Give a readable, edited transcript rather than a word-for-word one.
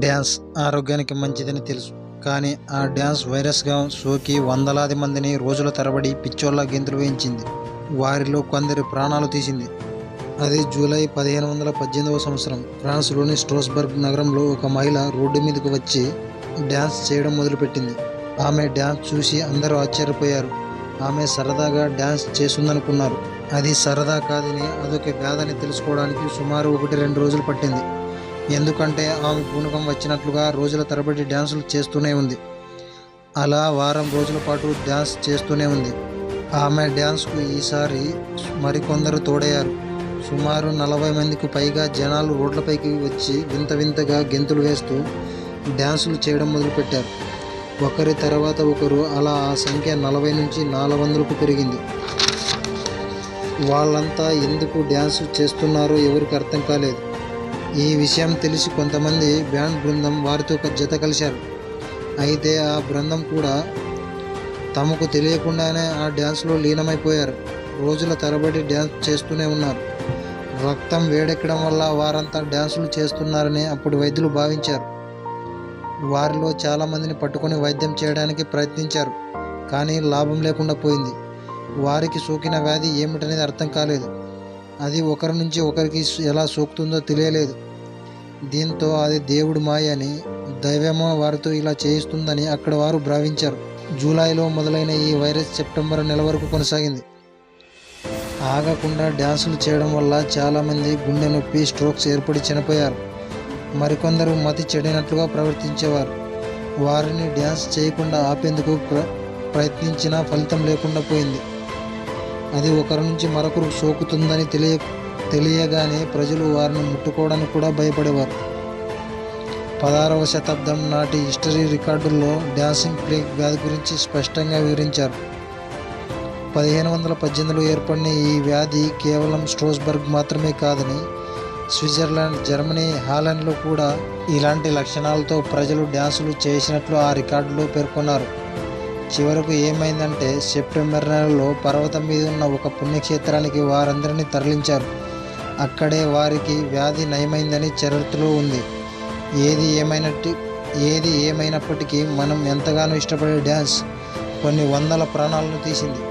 Dance ఆరోగ్యానికి మంచిదని తెలుసు. కానీ ఆ డ్యాన్స్ వైరస్గా సోకి వందలాది మందిని రోజుల తరబడి పిచ్చోళ్ళ గెంతులు వేయించింది. వారిలో కొందరి ప్రాణాలు తీసింది. అది జూలై 1518 సంవత్సరం. ఫ్రాన్స్లోని స్ట్రోస్బర్గ్ నగరంలో ఒక మహిళ రోడ్డు మీదకు వచ్చి డ్యాన్స్ చేయడం మొదలుపెట్టింది. ఆమె డ్యాన్స్ చూసి అందరూ ఆశ్చర్యపోయారు. ఆమె సరదాగా డ్యాన్స్ చేస్తుందనుకున్నారు. అది సరదా కాదని, అదొక వ్యాధని తెలుసుకోవడానికి సుమారు 1-2 రోజులు పట్టింది. ఎందుకంటే ఆమె పూనకం వచ్చినట్లుగా రోజుల తరబడి డ్యాన్సులు చేస్తూనే ఉంది. అలా వారం రోజుల పాటు డ్యాన్స్ చేస్తూనే ఉంది. ఆమె డ్యాన్స్కు ఈసారి మరికొందరు తోడయ్యారు. సుమారు 40 మందికి పైగా జనాలు రోడ్లపైకి వచ్చి వింత వింతగా గెంతులు వేస్తూ డ్యాన్సులు చేయడం మొదలుపెట్టారు. ఒకరి తర్వాత ఒకరు. అలా ఆ సంఖ్య 40 నుంచి 400కు పెరిగింది. వాళ్ళంతా ఎందుకు డ్యాన్స్ చేస్తున్నారో ఎవరికి అర్థం కాలేదు. ఈ విషయం తెలిసి కొంతమంది బ్యాండ్ బృందం వారితో జత కలిశారు. అయితే ఆ బృందం కూడా తమకు తెలియకుండానే ఆ డ్యాన్స్లో లీనమైపోయారు. రోజుల తరబడి డ్యాన్స్ చేస్తూనే ఉన్నారు. రక్తం వేడెక్కడం వల్ల వారంతా డ్యాన్సులు చేస్తున్నారని అప్పుడు వైద్యులు భావించారు. వారిలో చాలామందిని పట్టుకొని వైద్యం చేయడానికి ప్రయత్నించారు. కానీ లాభం లేకుండా పోయింది. వారికి సోకిన వ్యాధి ఏమిటనేది అర్థం కాలేదు. అది ఒకరి నుంచి ఒకరికి ఎలా సోకుతుందో తెలియలేదు. దీంతో అది దేవుడి మాయ అని, దైవమో వారితో ఇలా చేయిస్తుందని అక్కడ వారు భావించారు. జూలైలో మొదలైన ఈ వైరస్ సెప్టెంబర్ నెల వరకు కొనసాగింది. ఆగకుండా డ్యాన్సులు చేయడం వల్ల చాలామంది గుండె నొప్పి, స్ట్రోక్స్ ఏర్పడి చనిపోయారు. మరికొందరు మతి చెడినట్లుగా ప్రవర్తించేవారు. వారిని డ్యాన్స్ చేయకుండా ఆపేందుకు ప్రయత్నించినా ఫలితం లేకుండా పోయింది. అది ఒకరి నుంచి మరొకరు సోకుతుందని తెలియగానే ప్రజలు వారిని ముట్టుకోవడానికి కూడా భయపడేవారు. 16వ శతాబ్దం నాటి హిస్టరీ రికార్డుల్లో డాన్సింగ్ ప్లేగ్ వ్యాధి గురించి స్పష్టంగా వివరించారు. 1518లో ఏర్పడిన ఈ వ్యాధి కేవలం స్ట్రోస్బర్గ్ మాత్రమే కాదని, స్విట్జర్లాండ్, జర్మనీ, హాలండ్లో కూడా ఇలాంటి లక్షణాలతో ప్రజలు డ్యాన్సులు చేసినట్లు ఆ రికార్డులో పేర్కొన్నారు. చివరకు ఏమైందంటే సెప్టెంబర్ నెలలో పర్వతం మీద ఉన్న ఒక పుణ్యక్షేత్రానికి వారందరినీ తరలించారు. అక్కడే వారికి వ్యాధి నయమైందని చరిత్రలో ఉంది. ఏది ఏమైనప్పటికీ మనం ఎంతగానో ఇష్టపడే డ్యాన్స్ కొన్ని వందల ప్రాణాలను తీసింది.